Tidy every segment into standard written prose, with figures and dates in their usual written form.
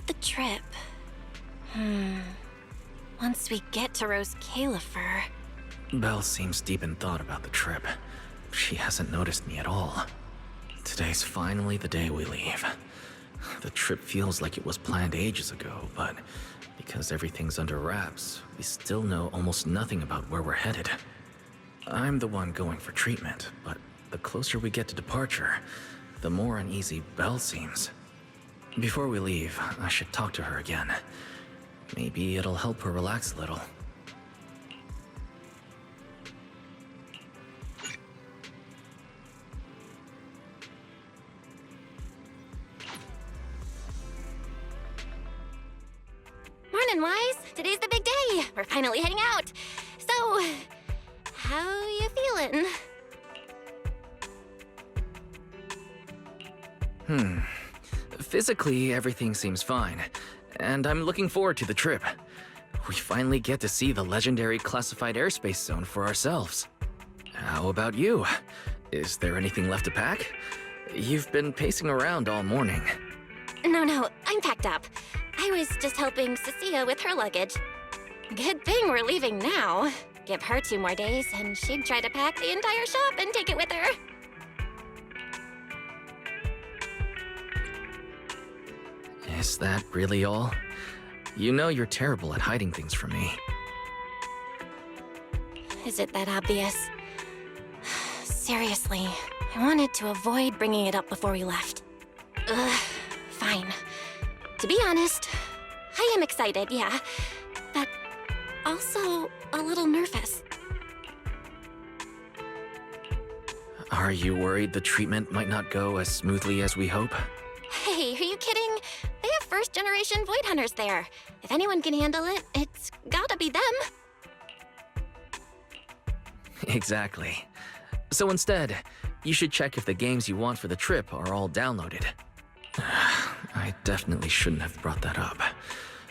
about the trip? Once we get to Rose Califer... Belle seems deep in thought about the trip. She hasn't noticed me at all. Today's finally the day we leave. The trip feels like it was planned ages ago, but because everything's under wraps, we still know almost nothing about where we're headed. I'm the one going for treatment, but the closer we get to departure, the more uneasy Belle seems. Before we leave, I should talk to her again. Maybe it'll help her relax a little. Morning, Wise. Today's the big day. We're finally heading out. So, how you feeling? Physically, everything seems fine, and I'm looking forward to the trip. We finally get to see the legendary classified airspace zone for ourselves. How about you? Is there anything left to pack? You've been pacing around all morning. No, I'm packed up. I was just helping Cecilia with her luggage. Good thing we're leaving now. Give her 2 more days, and she'd try to pack the entire shop and take it with her. Is that really all? You know you're terrible at hiding things from me. Is it that obvious? Seriously, I wanted to avoid bringing it up before we left. Fine. To be honest, I am excited, yeah, but also a little nervous. Are you worried the treatment might not go as smoothly as we hope? Hey, are you kidding? They have first-generation Void Hunters there. If anyone can handle it, it's gotta be them. Exactly. So instead, you should check if the games you want for the trip are all downloaded. I definitely shouldn't have brought that up.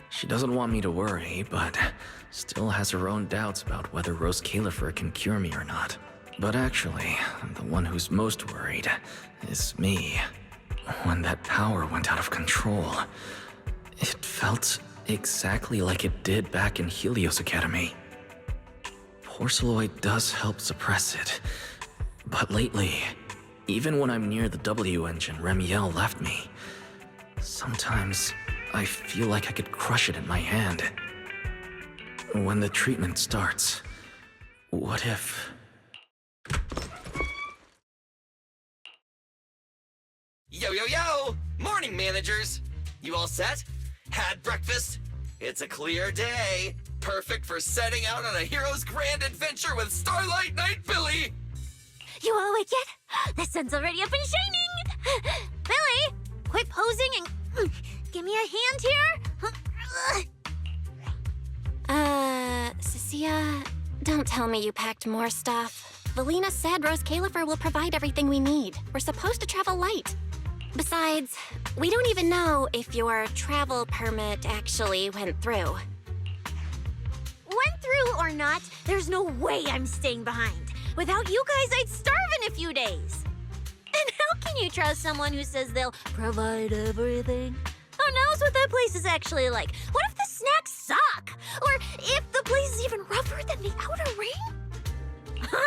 She doesn't want me to worry, but still has her own doubts about whether Rose Califer can cure me or not. But actually, the one who's most worried is me. When that power went out of control, it felt exactly like it did back in Helios Academy. Porceloid does help suppress it, but lately, even when I'm near the W engine Remiel left me, sometimes I feel like I could crush it in my hand. When the treatment starts, what if... Yo! Morning, managers! You all set? Had breakfast? It's a clear day. Perfect for setting out on a hero's grand adventure with Starlight Knight Billy! You all awake yet? The sun's already up and shining! Billy, quit posing and give me a hand here! Cecilia, don't tell me you packed more stuff. Valina said Rose Califer will provide everything we need. We're supposed to travel light. Besides, we don't even know if your travel permit actually went through. Went through or not, there's no way I'm staying behind. Without you guys, I'd starve in a few days. And how can you trust someone who says they'll provide everything? Who knows what that place is actually like? What if the snacks suck? Or if the place is even rougher than the outer ring?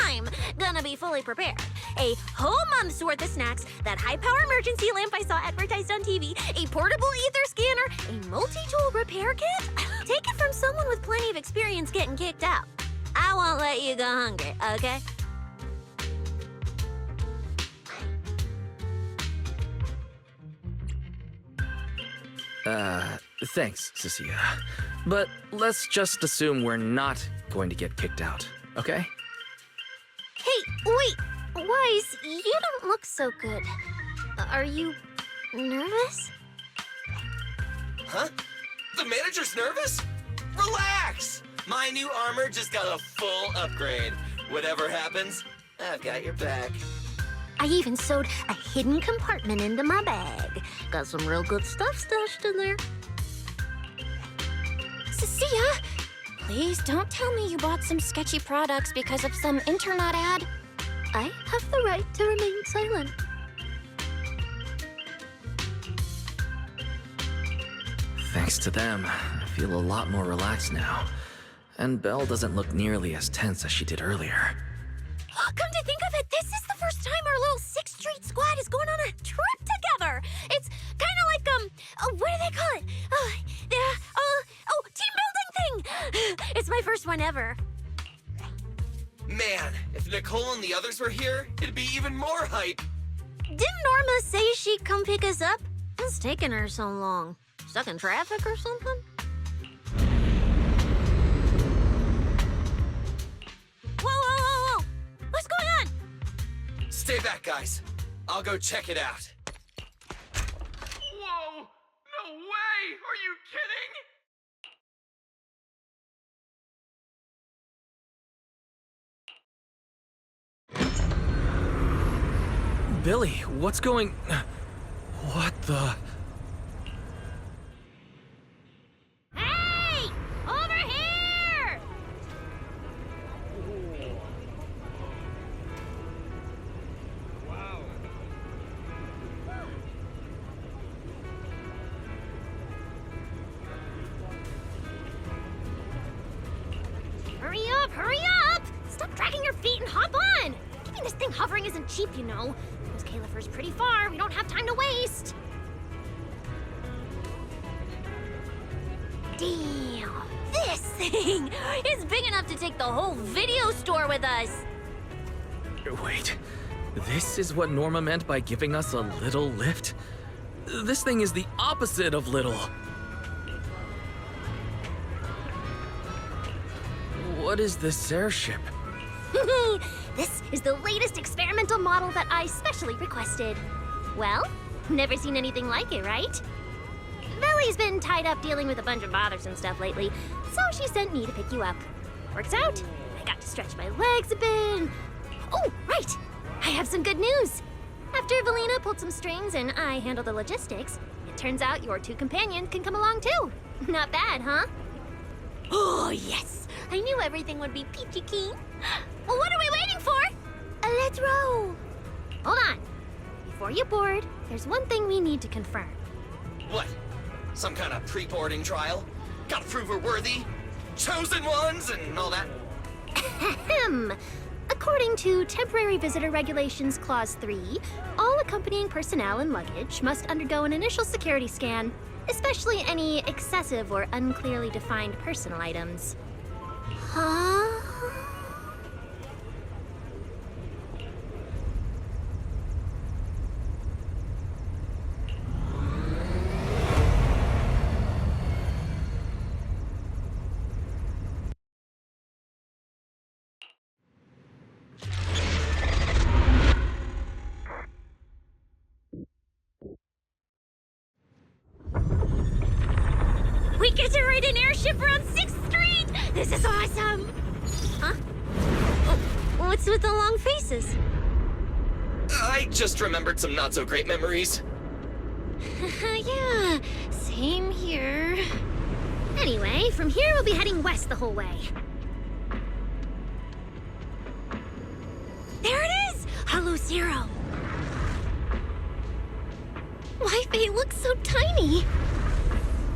I'm gonna be fully prepared. A whole month's worth of snacks, that high-power emergency lamp I saw advertised on TV, a portable ether scanner, a multi-tool repair kit. Take it from someone with plenty of experience getting kicked out. I won't let you go hungry, okay? Thanks, Cecilia. But let's just assume we're not going to get kicked out, okay? Hey, wait! Wise, you don't look so good. Are you nervous? Huh? The manager's nervous? Relax! My new armor just got a full upgrade. Whatever happens, I've got your back. I even sewed a hidden compartment into my bag. Got some real good stuff stashed in there. Cecilia, please don't tell me you bought some sketchy products because of some internet ad. I have the right to remain silent. Thanks to them, I feel a lot more relaxed now. And Belle doesn't look nearly as tense as she did earlier. Come to think of it, this is the first time our little 6th Street squad is going on a trip together. It's kind of like, what do they call it? Team building thing. It's my first one ever. Man, if Nicole and the others were here, it'd be even more hype. Didn't Norma say she'd come pick us up? What's taking her so long? Stuck in traffic or something? Whoa! What's going on? Stay back, guys. I'll go check it out. Whoa! No way! Are you kidding? Billy, what's going... What the... Hey! Over here! Hurry up! Stop dragging your feet and hop on! Keeping this thing hovering isn't cheap, you know. Those Calipher's pretty far. We don't have time to waste. Damn! This thing is big enough to take the whole video store with us. Wait, this is what Norma meant by giving us a little lift? This thing is the opposite of little. What is this airship? This is the latest experimental model that I specially requested. Well, never seen anything like it, right? Billy's been tied up dealing with a bunch of bothers and stuff lately, so she sent me to pick you up. Works out. I got to stretch my legs a bit. Oh, right! I have some good news. After Valina pulled some strings and I handled the logistics, it turns out your 2 companions can come along too. Not bad, huh? Oh, yes! I knew everything would be peachy keen. Well, what are we waiting for? Let's roll. Hold on. Before you board, there's one thing we need to confirm. What? Some kind of pre-boarding trial? Gotta prove we're worthy? Chosen ones and all that? Ahem. According to Temporary Visitor Regulations Clause 3, all accompanying personnel and luggage must undergo an initial security scan, especially any excessive or unclearly defined personal items. Huh? We get to ride an airship around 6th Street! This is awesome! Huh? Oh, what's with the long faces? I just remembered some not-so-great memories. Yeah, same here. Anyway, from here we'll be heading west the whole way. There it is! Hello, Zero. Life ain't looks so tiny.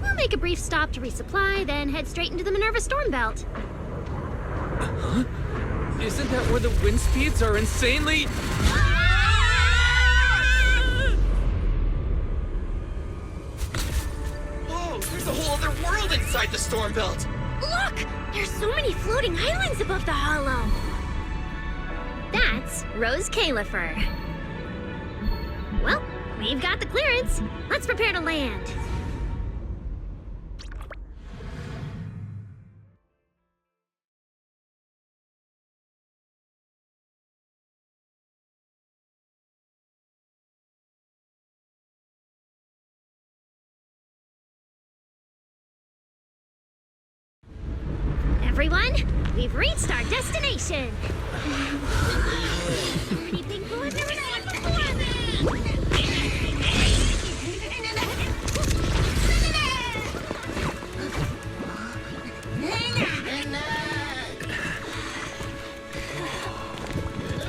We'll make a brief stop to resupply, then head straight into the Minerva storm belt. Huh? Isn't that where the wind speeds are insanely... Whoa, there's a whole other world inside the storm belt! Look! There's so many floating islands above the hollow. That's Rose Califer. Well, we've got the clearance. Let's prepare to land. Everyone, we've reached our destination. Anything cool I've never seen before?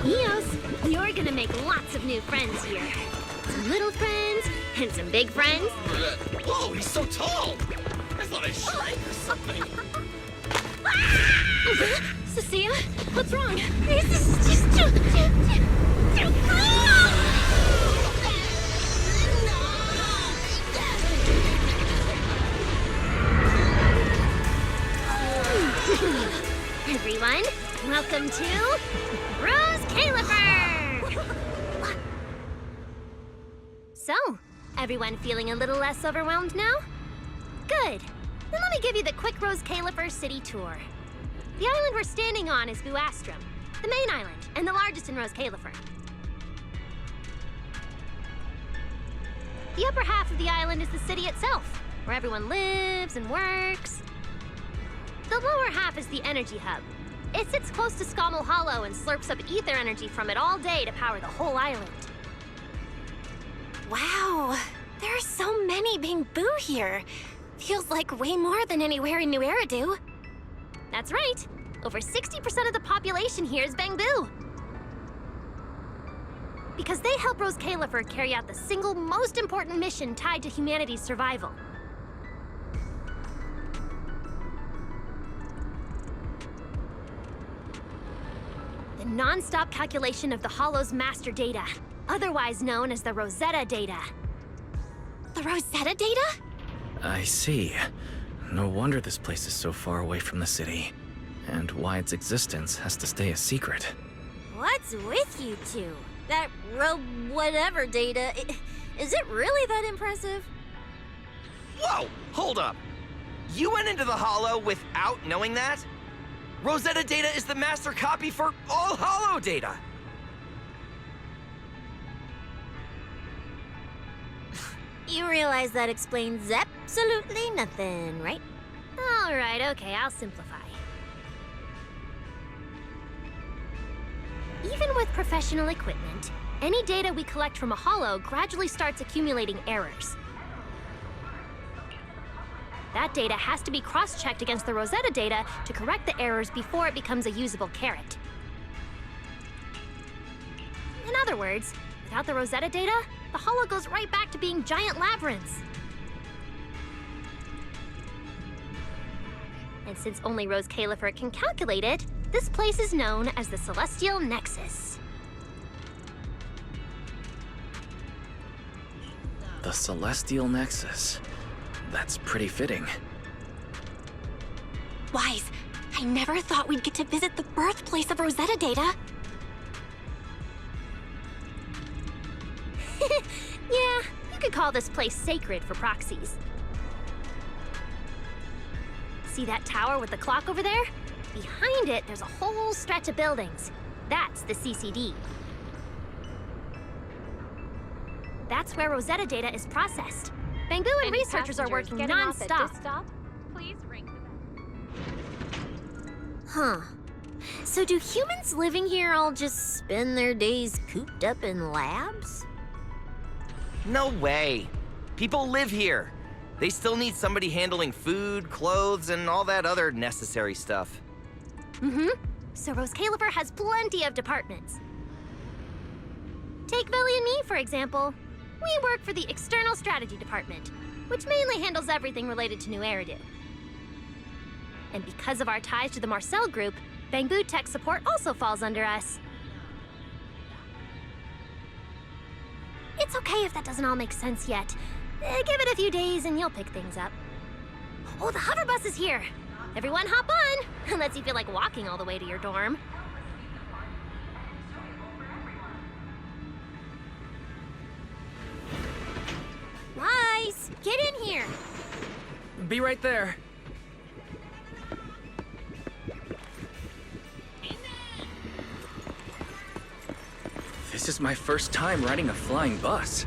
Eos, you're gonna make lots of new friends here. Some little friends and some big friends. Whoa, he's so tall! thought I shrank or something. Cecilia, what's wrong? This is just too cool! Everyone, welcome to Rose Califer! So, everyone feeling a little less overwhelmed now? Good. Then let me give you the quick Rose Califer city tour. The island we're standing on is Buastrum, the main island, and the largest in Rose Califer. The upper half of the island is the city itself, where everyone lives and works. The lower half is the energy hub. It sits close to Scommel Hollow and slurps up ether energy from it all day to power the whole island. Wow, there are so many Bamboo here. Feels like way more than anywhere in New Eridu. That's right. Over 60% of the population here is Bamboo. Because they help Rose Califer carry out the single most important mission tied to humanity's survival. The non-stop calculation of the Hollow's master data, otherwise known as the Rosetta data. The Rosetta data? I see. No wonder this place is so far away from the city. And why its existence has to stay a secret. What's with you two? That whatever data, is it really that impressive? Whoa, hold up. You went into the Hollow without knowing that? Rosetta data is the master copy for all Hollow data. You realize that explains absolutely nothing, right? All right, okay, I'll simplify. Even with professional equipment, any data we collect from a Hollow gradually starts accumulating errors. That data has to be cross-checked against the Rosetta data to correct the errors before it becomes a usable carrot. In other words, without the Rosetta data, the Hollow goes right back to being giant labyrinths. And since only Rose Califer can calculate it, this place is known as the Celestial Nexus. The Celestial Nexus. That's pretty fitting. Wise, I never thought we'd get to visit the birthplace of Rosetta data. Yeah, you could call this place sacred for proxies. See that tower with the clock over there? Behind it, there's a whole stretch of buildings. That's the CCD. That's where Rosetta data is processed. Bamboo and researchers are working non-stop. Please ring the bell. Huh. So do humans living here all just spend their days cooped up in labs? No way. People live here. They still need somebody handling food, clothes, and all that other necessary stuff. Mm-hmm. So Rose Califer has plenty of departments. Take Billy and me, for example. We work for the External Strategy Department, which mainly handles everything related to New Eridu. And because of our ties to the Marcel Group, Bamboo Tech Support also falls under us. It's okay if that doesn't all make sense yet. Give it a few days and you'll pick things up. Oh, the hover bus is here. Everyone hop on, unless you feel like walking all the way to your dorm. Wise, get in here. Be right there. This is my first time riding a flying bus.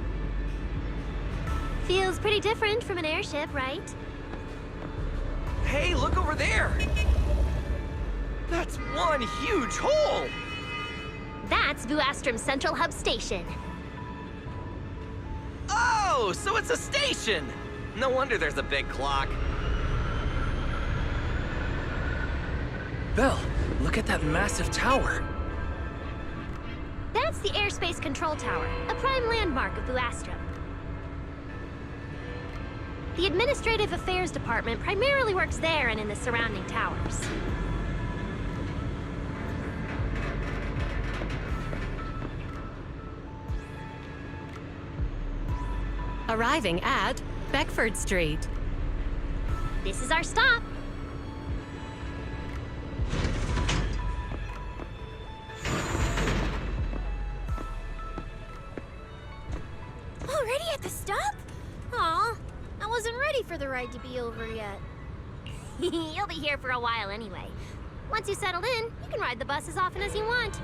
Feels pretty different from an airship, right? Hey, look over there! That's one huge hole! That's Buastrum's Central Hub Station. Oh, so it's a station! No wonder there's a big clock. Belle, look at that massive tower. That's the Airspace Control Tower, a prime landmark of Buastrum. The Administrative Affairs Department primarily works there and in the surrounding towers. Arriving at Beckford Street. This is our stop. Already at the stop? Aw, I wasn't ready for the ride to be over yet. You'll be here for a while anyway. Once you settled in, you can ride the bus as often as you want.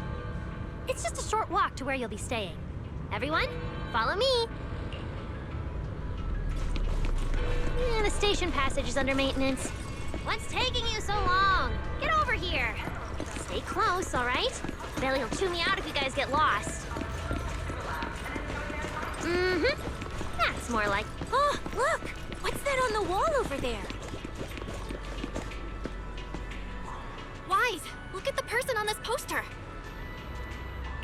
It's just a short walk to where you'll be staying. Everyone, follow me. Yeah, the station passage is under maintenance. What's taking you so long? Get over here. Stay close, all right? Billy will chew me out if you guys get lost. That's more like... Oh, look! What's that on the wall over there? Wise, look at the person on this poster.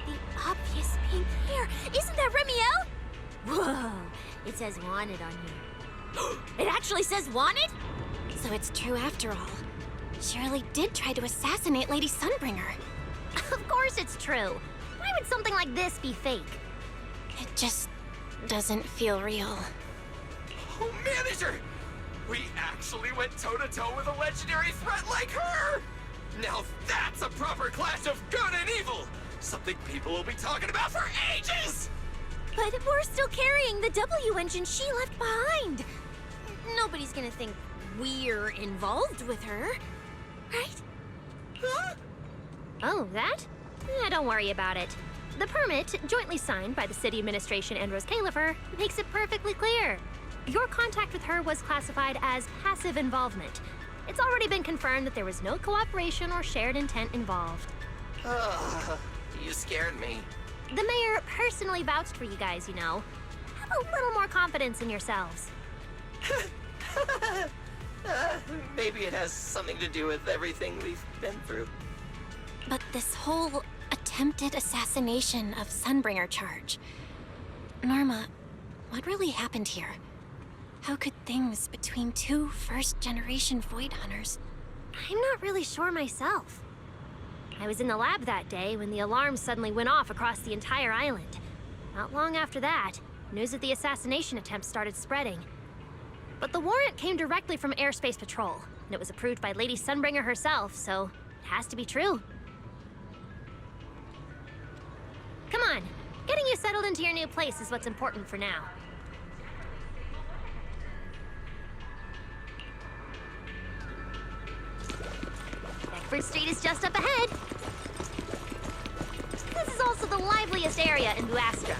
The obvious pink hair. Isn't that Remiel? Whoa, it says wanted on here. It actually says wanted? So it's true after all. Shirley did try to assassinate Lady Sunbringer. Of course it's true. Why would something like this be fake? It just doesn't feel real. Oh, manager! We actually went toe-to-toe with a legendary threat like her! Now that's a proper clash of good and evil! Something people will be talking about for ages! But we're still carrying the W engine she left behind. Nobody's gonna think we're involved with her, right? Huh? Oh, that? Yeah, don't worry about it. The permit, jointly signed by the city administration and Rose Califer, makes it perfectly clear. Your contact with her was classified as passive involvement. It's already been confirmed that there was no cooperation or shared intent involved. You scared me. The mayor personally vouched for you guys, you know. Have a little more confidence in yourselves. Maybe it has something to do with everything we've been through. But this whole attempted assassination of Sunbringer charge. Norma, what really happened here? How could things between two first-generation Void Hunters... I'm not really sure myself. I was in the lab that day when the alarm suddenly went off across the entire island. Not long after that, news of the assassination attempt started spreading. But the warrant came directly from Airspace Patrol, and it was approved by Lady Sunbringer herself, so it has to be true. Come on, getting you settled into your new place is what's important for now. Beckford Street is just up ahead. This is also the liveliest area in Buastra.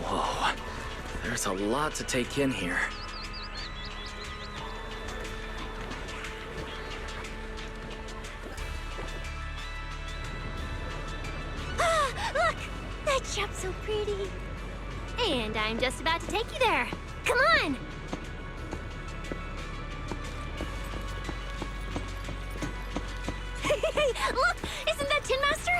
Whoa, there's a lot to take in here. Look! That shop's so pretty. And I'm just about to take you there. Come on! Hey, look! Isn't that Tin Master?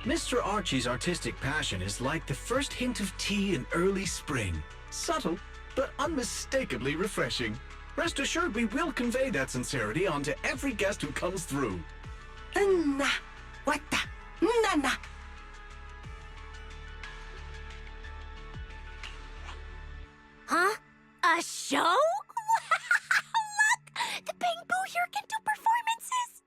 Mr. Archie's artistic passion is like the first hint of tea in early spring. Subtle, but unmistakably refreshing. Rest assured we will convey that sincerity onto every guest who comes through. Huh? A show? Look! The Bang Boo here can do performances!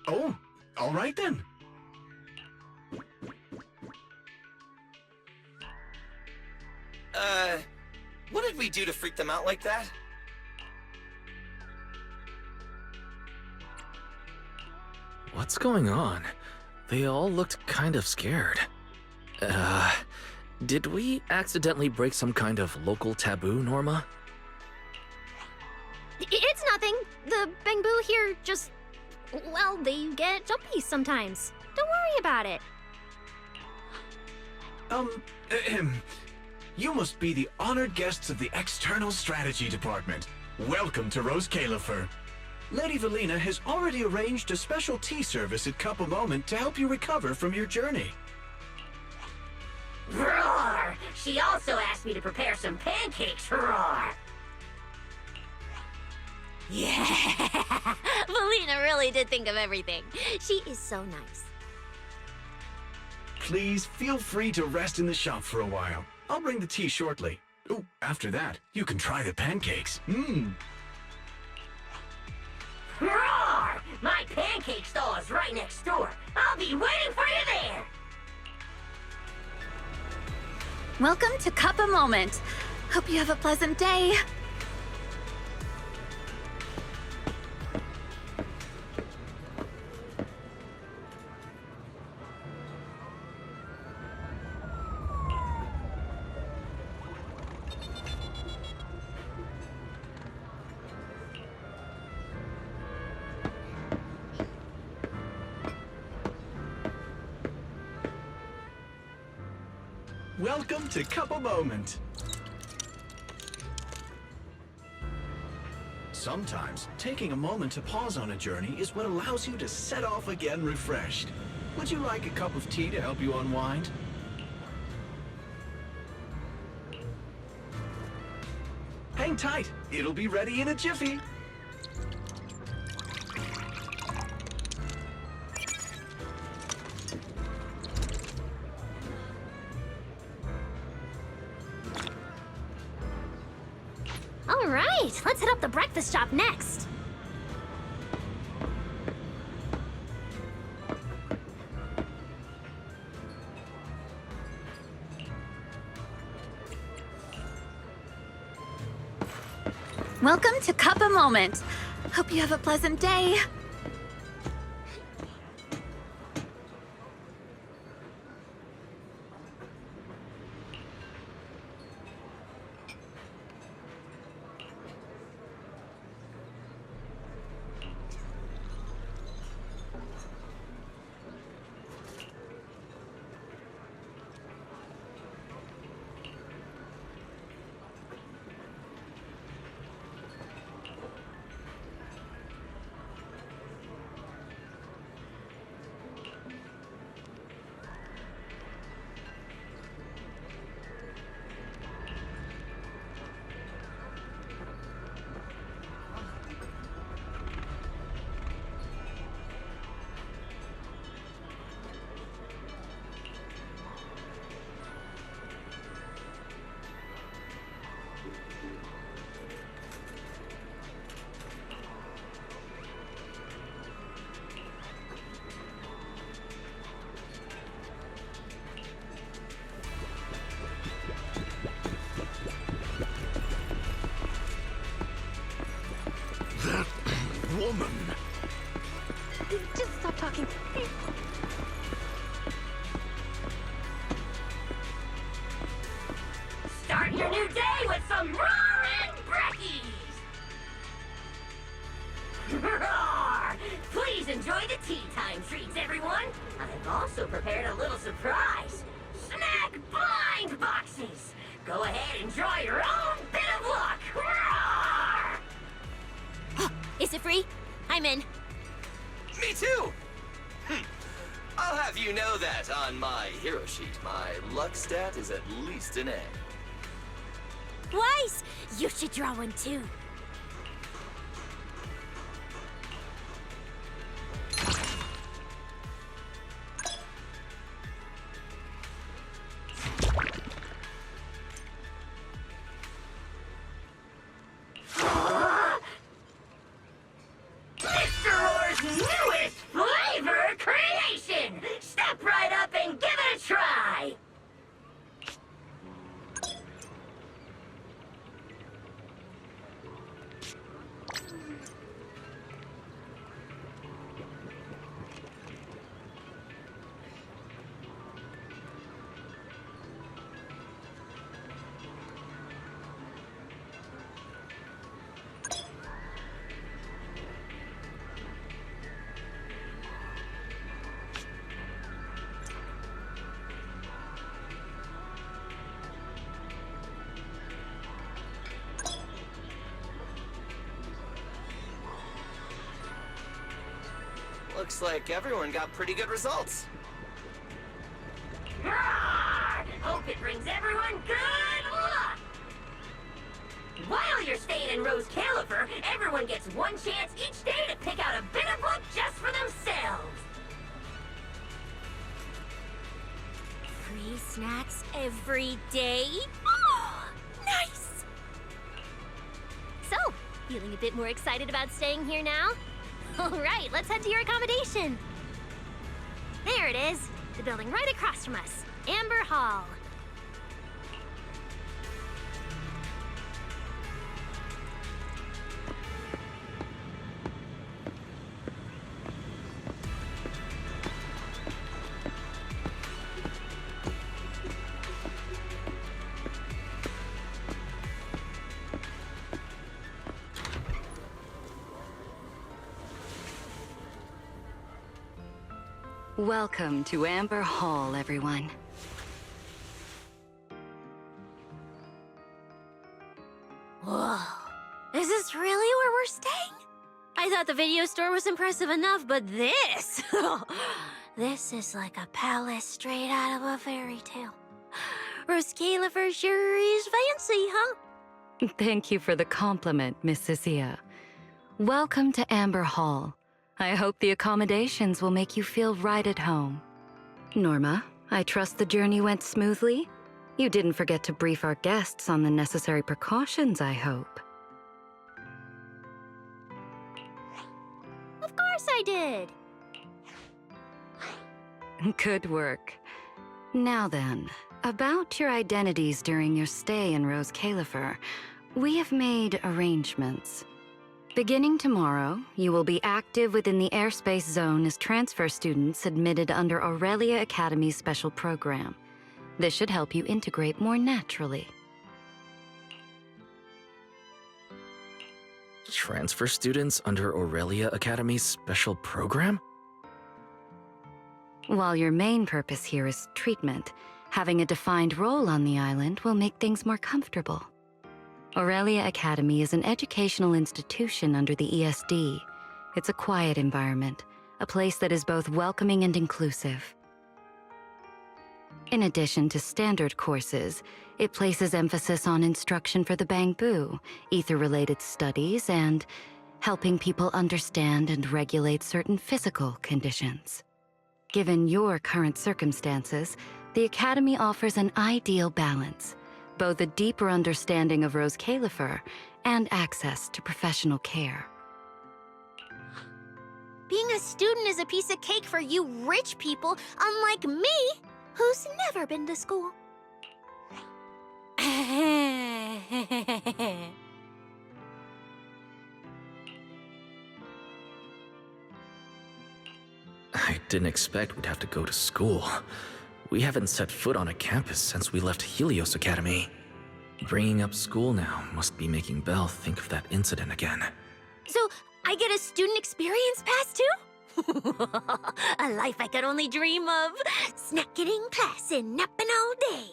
Oh, All right then. What did we do to freak them out like that? What's going on? They all looked kind of scared. Did we accidentally break some kind of local taboo, Norma? It's nothing. The Bangbu here just... well, they get jumpy sometimes. Don't worry about it. You must be the honored guests of the External Strategy Department. Welcome to Rose Califer. Lady Valina has already arranged a special tea service at Cup a Moment to help you recover from your journey. Roar! She also asked me to prepare some pancakes, roar! Yeah! Valina really did think of everything. She is so nice. Please feel free to rest in the shop for a while. I'll bring the tea shortly. Oh, after that, you can try the pancakes. Roar! My pancake stall is right next door. I'll be waiting for you there! Welcome to Cup a Moment. Hope you have a pleasant day. Welcome to Cup a Moment. Sometimes, taking a moment to pause on a journey is what allows you to set off again refreshed. Would you like a cup of tea to help you unwind? Hang tight, it'll be ready in a jiffy. All right, let's hit up the breakfast shop next. Welcome to Cup a Moment. Hope you have a pleasant day. That woman! Just stop talking. Start your new day with some roaring brekkies! Roar! Please enjoy the tea time treats, everyone! I've also prepared a little surprise. Snack blind boxes! Go ahead and draw your own bit of luck! Roar! Is it free? I'm in. Me too! I'll have you know that on my hero sheet, my luck stat is at least an A. Weiss, you should draw one too. Mr. Roar's newest flavor cream! Looks like everyone got pretty good results. Roar! Hope it brings everyone good luck! While you're staying in Rose Califer, everyone gets one chance each day to pick out a bitter book just for themselves. Free snacks every day? Oh, nice! So, feeling a bit more excited about staying here now? All right, let's head to your accommodation. There it is, the building right across from us, Amber Hall. Welcome to Amber Hall, everyone. Whoa, is this really where we're staying? I thought the video store was impressive enough, but this... this is like a palace straight out of a fairy tale. Rose Califer sure is fancy, huh? Thank you for the compliment, Miss Cecilia. Welcome to Amber Hall. I hope the accommodations will make you feel right at home. Norma, I trust the journey went smoothly? You didn't forget to brief our guests on the necessary precautions, I hope. Of course I did. Good work. Now then, about your identities during your stay in Rose Califer, we have made arrangements. Beginning tomorrow, you will be active within the airspace zone as transfer students admitted under Aurelia Academy's special program. This should help you integrate more naturally. Transfer students under Aurelia Academy's special program? While your main purpose here is treatment, having a defined role on the island will make things more comfortable. Aurelia Academy is an educational institution under the ESD. It's a quiet environment, a place that is both welcoming and inclusive. In addition to standard courses, it places emphasis on instruction for the Bangbu, ether-related studies, and helping people understand and regulate certain physical conditions. Given your current circumstances, the Academy offers an ideal balance, both a deeper understanding of Rose Califer and access to professional care. Being a student is a piece of cake for you rich people, unlike me, who's never been to school. I didn't expect we'd have to go to school. We haven't set foot on a campus since we left Helios Academy. Bringing up school now must be making Belle think of that incident again. So, I get a student experience pass too? A life I could only dream of. Snacking in class and napping all day.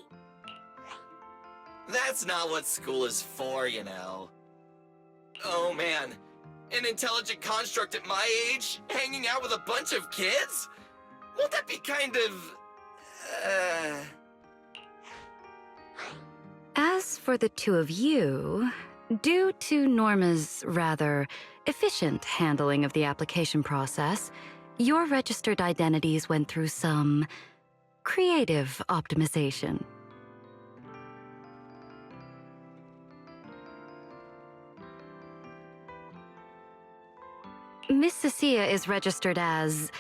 That's not what school is for, you know. Oh man, an intelligent construct at my age, hanging out with a bunch of kids? Won't that be kind of... As for the two of you, due to Norma's rather efficient handling of the application process, your registered identities went through some creative optimization. Miss Cecilia is registered as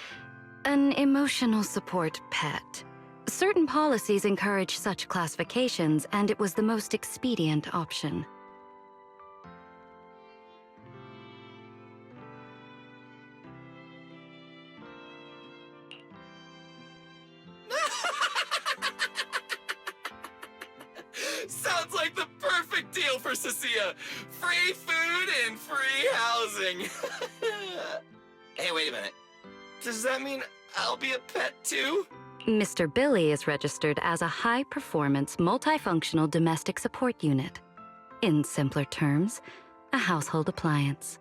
an emotional support pet. Certain policies encourage such classifications, and it was the most expedient option. Sounds like the perfect deal for Cecilia. Free food and free housing. Hey, wait a minute. Does that mean I'll be a pet too? Mr. Billy is registered as a high-performance, multifunctional domestic support unit. In simpler terms, a household appliance.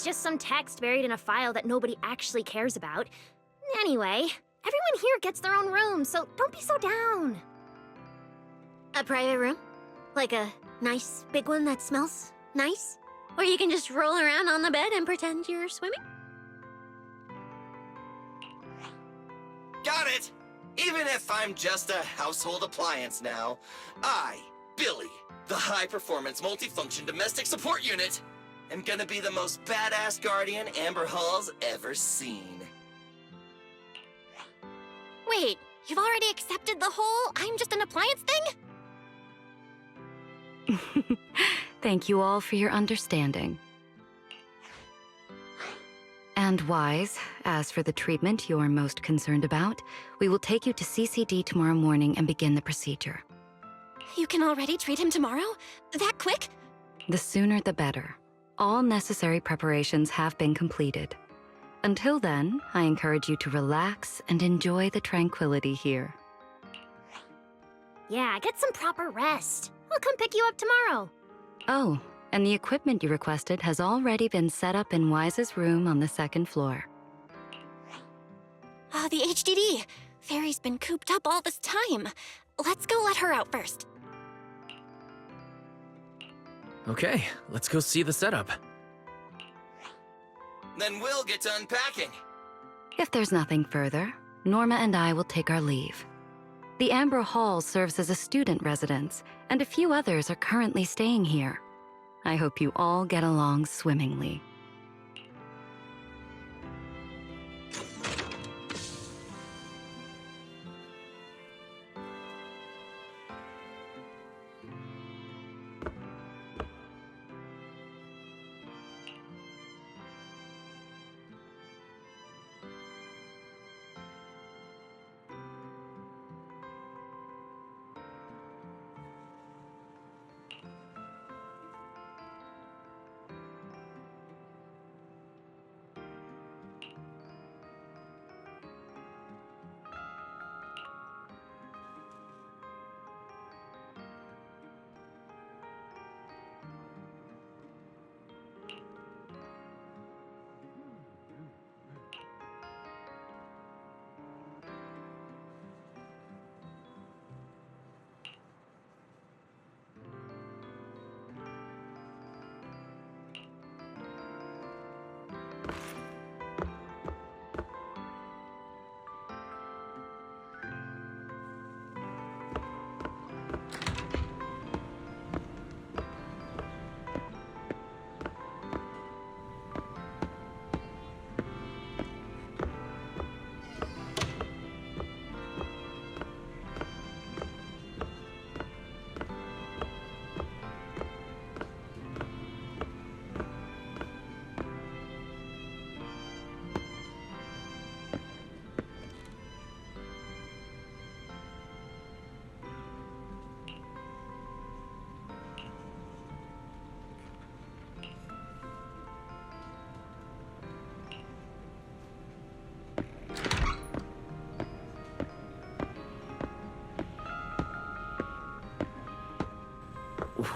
just some text buried in a file that nobody actually cares about. Anyway, everyone here gets their own room, so don't be so down. A private room? Like a nice big one that smells nice? Or you can just roll around on the bed and pretend you're swimming? Got it! Even if I'm just a household appliance now, I, Billy, the high-performance multifunction domestic support unit, am gonna be the most badass guardian Amber Hall's ever seen. Wait, you've already accepted the whole I'm just an appliance thing? Thank you all for your understanding. And Wise, as for the treatment you're most concerned about, we will take you to CCD tomorrow morning and begin the procedure. You can already treat him tomorrow? That quick? The sooner the better. All necessary preparations have been completed. Until then, I encourage you to relax and enjoy the tranquility here. Yeah, get some proper rest. I'll come pick you up tomorrow. Oh, and the equipment you requested has already been set up in Wise's room on the second floor. Oh, the HDD. Fairy's been cooped up all this time. Let's go let her out first. Okay, let's go see the setup. Then we'll get to unpacking. If there's nothing further, Norma and I will take our leave. The Amber Hall serves as a student residence, and a few others are currently staying here. I hope you all get along swimmingly.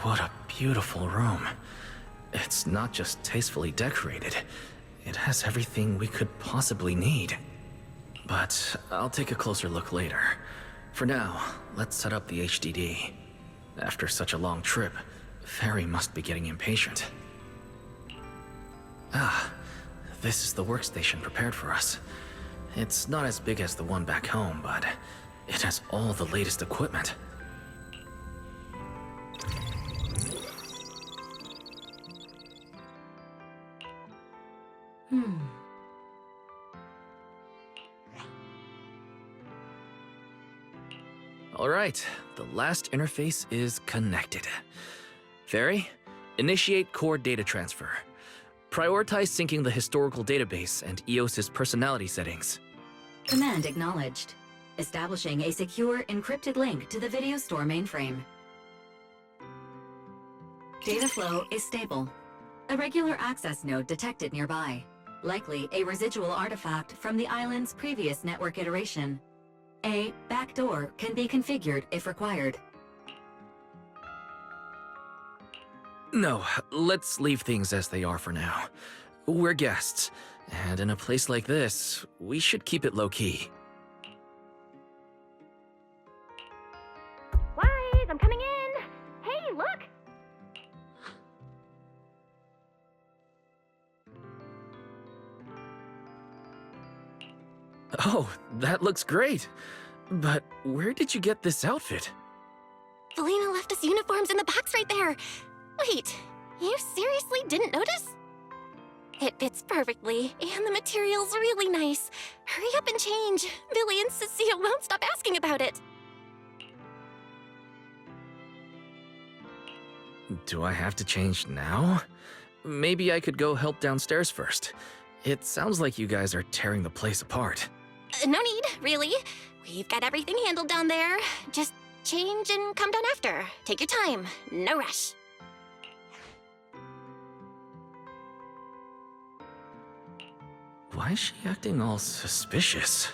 What a beautiful room. It's not just tastefully decorated, it has everything we could possibly need. But I'll take a closer look later. For now, let's set up the HDD. After such a long trip, Fairy must be getting impatient. Ah, this is the workstation prepared for us. It's not as big as the one back home, but it has all the latest equipment. Alright, the last interface is connected. Fairy, initiate core data transfer. Prioritize syncing the historical database and EOS's personality settings. Command acknowledged. Establishing a secure encrypted link to the video store mainframe. Data flow is stable. A regular access node detected nearby. Likely a residual artifact from the island's previous network iteration. A backdoor can be configured if required. No, let's leave things as they are for now. We're guests, and in a place like this, we should keep it low-key. Wise, I'm coming in. Hey, look. Oh, that looks great. But where did you get this outfit? Valina left us uniforms in the box right there. Wait, you seriously didn't notice? It fits perfectly, and the material's really nice. Hurry up and change. Billy and Cecile won't stop asking about it. Do I have to change now? Maybe I could go help downstairs first. It sounds like you guys are tearing the place apart. No need, really. We've got everything handled down there. Just change and come down after. Take your time. No rush. Why is she acting all suspicious?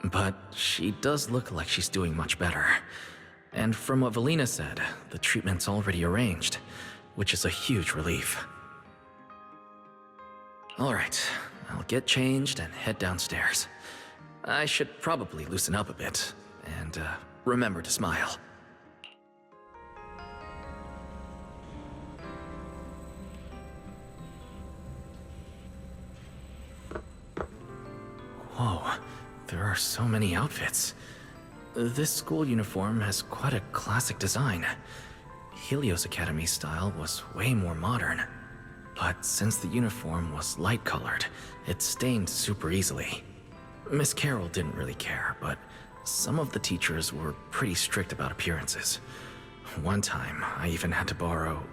But she does look like she's doing much better. And from what Valina said, the treatment's already arranged, which is a huge relief. Alright, I'll get changed and head downstairs. I should probably loosen up a bit, and remember to smile. Whoa, there are so many outfits. This school uniform has quite a classic design. Helios Academy style was way more modern. But since the uniform was light-colored, it stained super easily. Miss Carroll didn't really care, but some of the teachers were pretty strict about appearances. One time, I even had to borrow...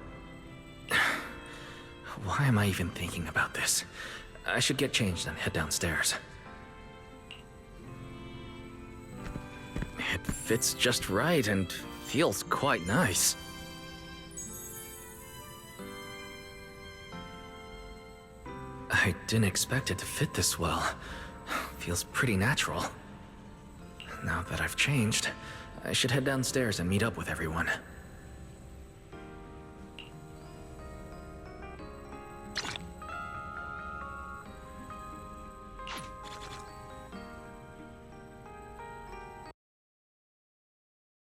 Why am I even thinking about this? I should get changed and head downstairs. It fits just right and feels quite nice. I didn't expect it to fit this well. Feels pretty natural. Now that I've changed, I should head downstairs and meet up with everyone.